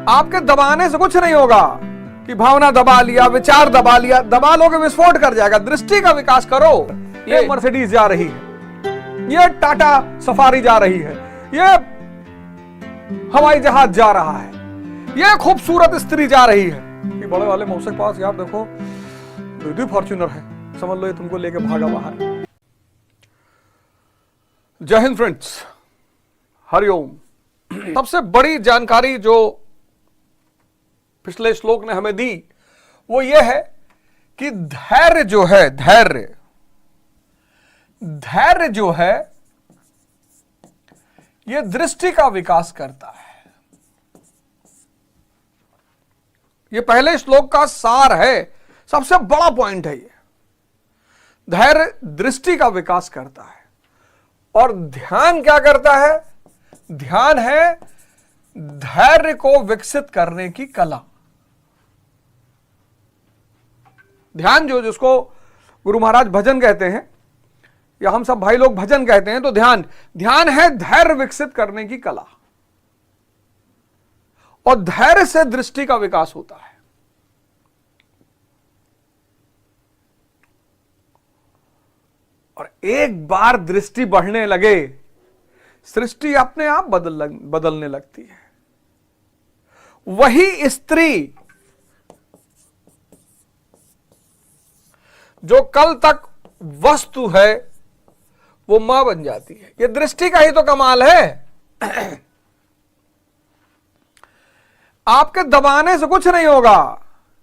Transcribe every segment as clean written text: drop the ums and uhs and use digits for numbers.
आपके दबाने से कुछ नहीं होगा कि भावना दबा लिया, विचार दबा लिया, दबा लोगे विस्फोट कर जाएगा। दृष्टि का विकास करो। ये मर्सिडीज जा रही है, ये टाटा सफारी जा रही है, ये हवाई जहाज जा रहा है, ये खूबसूरत स्त्री जा रही है। ये बड़े वाले मौसे के पास यार देखो दीदी फॉर्च्यूनर है, समझ लो ये तुमको लेके भागा बाहर। जय हिंद फ्रेंड्स, हरिओम। सबसे बड़ी जानकारी जो पिछले श्लोक ने हमें दी वो ये है कि धैर्य जो है, धैर्य जो है ये दृष्टि का विकास करता है। ये पहले श्लोक का सार है, सबसे बड़ा पॉइंट है ये। धैर्य दृष्टि का विकास करता है। और ध्यान क्या करता है? ध्यान है धैर्य को विकसित करने की कला। ध्यान जिसको गुरु महाराज भजन कहते हैं या हम सब भाई लोग भजन कहते हैं, तो ध्यान है धैर्य विकसित करने की कला। और धैर्य से दृष्टि का विकास होता है। और एक बार दृष्टि बढ़ने लगे, सृष्टि अपने आप बदलने लगती है। वही स्त्री जो कल तक वस्तु है वो मां बन जाती है। ये दृष्टि का ही तो कमाल है। आपके दबाने से कुछ नहीं होगा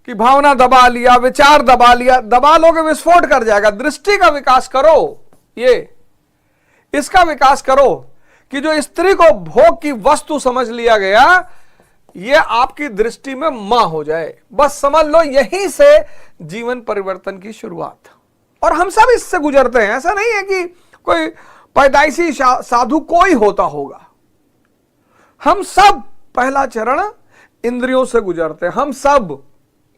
कि भावना दबा लिया, विचार दबा लिया, दबा लोगे विस्फोट कर जाएगा। दृष्टि का विकास करो। इसका विकास करो कि जो स्त्री को भोग की वस्तु समझ लिया गया, ये आपकी दृष्टि में मां हो जाए। बस समझ लो यहीं से जीवन परिवर्तन की शुरुआत। और हम सब इससे गुजरते हैं। ऐसा नहीं है कि कोई पैदाइशी साधु कोई होता होगा। हम सब पहला चरण इंद्रियों से गुजरते हैं, हम सब।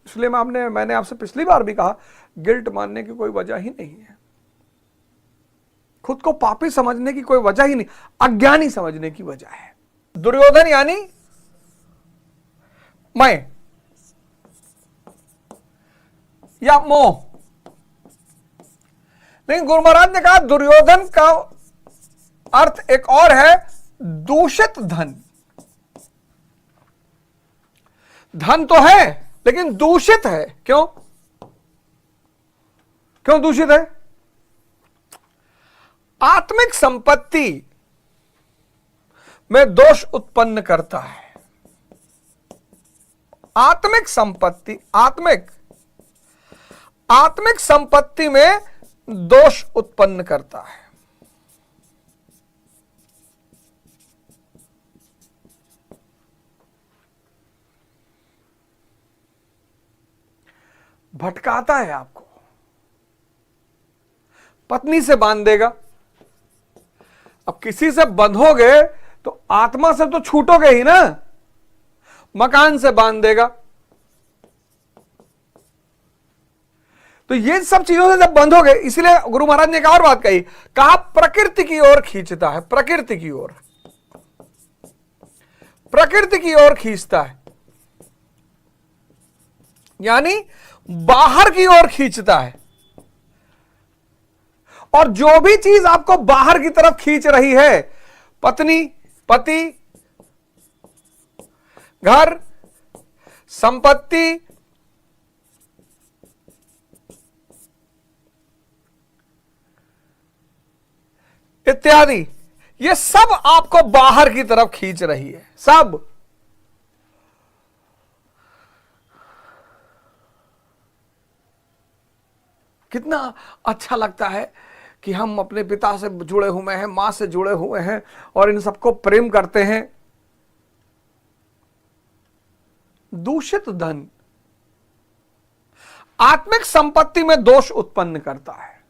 इसलिए मैंने आपसे पिछली बार भी कहा, गिल्ट मानने की कोई वजह ही नहीं है। खुद को पापी समझने की कोई वजह ही नहीं, अज्ञानी समझने की वजह है। दुर्योधन यानी मैं या मोह। लेकिन गुरु महाराज ने कहा दुर्योधन का अर्थ एक और है, दूषित धन। धन तो है लेकिन दूषित है। क्यों दूषित है? आत्मिक संपत्ति में दोष उत्पन्न करता है। आत्मिक संपत्ति में दोष उत्पन्न करता है। भटकाता है आपको। पत्नी से बांध देगा। अब किसी से बंधोगे तो आत्मा से तो छूटोगे ही ना। मकान से बांध देगा। तो ये सब चीजों से जब बंधोगे, इसलिए गुरु महाराज ने एक और बात कही, कहा प्रकृति की ओर खींचता है। प्रकृति की ओर खींचता है, यानी बाहर की ओर खींचता है। और जो भी चीज आपको बाहर की तरफ खींच रही है, पत्नी, पति, घर, संपत्ति, इत्यादि, ये सब आपको बाहर की तरफ खींच रही है। सब। कितना अच्छा लगता है कि हम अपने पिता से जुड़े हुए हैं, मां से जुड़े हुए हैं और इन सबको प्रेम करते हैं। दूषित धन आत्मिक संपत्ति में दोष उत्पन्न करता है,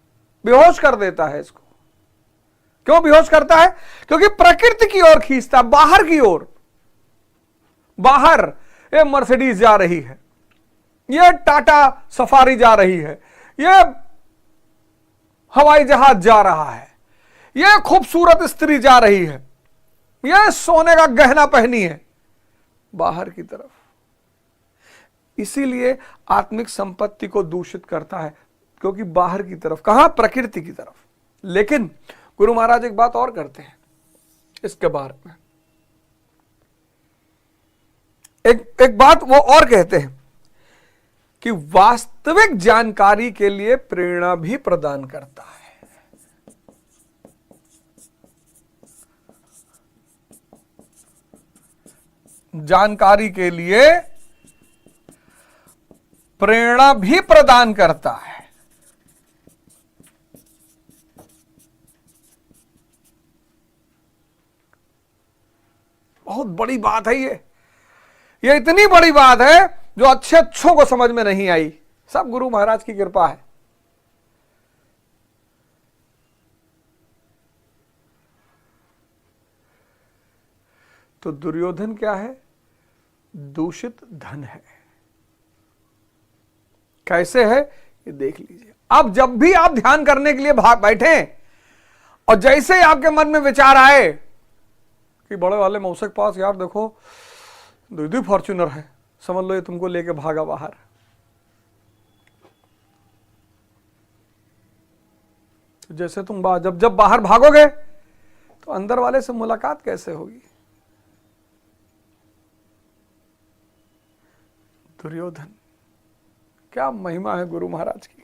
बेहोश कर देता है इसको। क्यों बेहोश करता है? क्योंकि प्रकृति की ओर खींचता है, बाहर की ओर। बाहर ये मर्सिडीज जा रही है, ये टाटा सफारी जा रही है, ये हवाई जहाज जा रहा है, ये खूबसूरत स्त्री जा रही है, ये सोने का गहना पहनी है। बाहर की तरफ। इसीलिए आत्मिक संपत्ति को दूषित करता है, क्योंकि बाहर की तरफ, कहां, प्रकृति की तरफ। लेकिन गुरु महाराज एक बात और करते हैं इसके बारे में, एक बात वो और कहते हैं कि वास्तविक जानकारी के लिए प्रेरणा भी प्रदान करता है। जानकारी के लिए प्रेरणा भी प्रदान करता है। बहुत बड़ी बात है ये इतनी बड़ी बात है जो अच्छों को समझ में नहीं आई। सब गुरु महाराज की कृपा है। तो दुर्योधन क्या है? दूषित धन है। कैसे है ये देख लीजिए। अब जब भी आप ध्यान करने के लिए भाग बैठे और जैसे ही आपके मन में विचार आए कि बड़े वाले मौसे के पास यार देखो दो फॉर्च्यूनर है, समझ लो ये तुमको लेके भागा बाहर, जैसे तुम जब बाहर भागोगे तो अंदर वाले से मुलाकात कैसे होगी? दुर्योधन, क्या महिमा है गुरु महाराज की।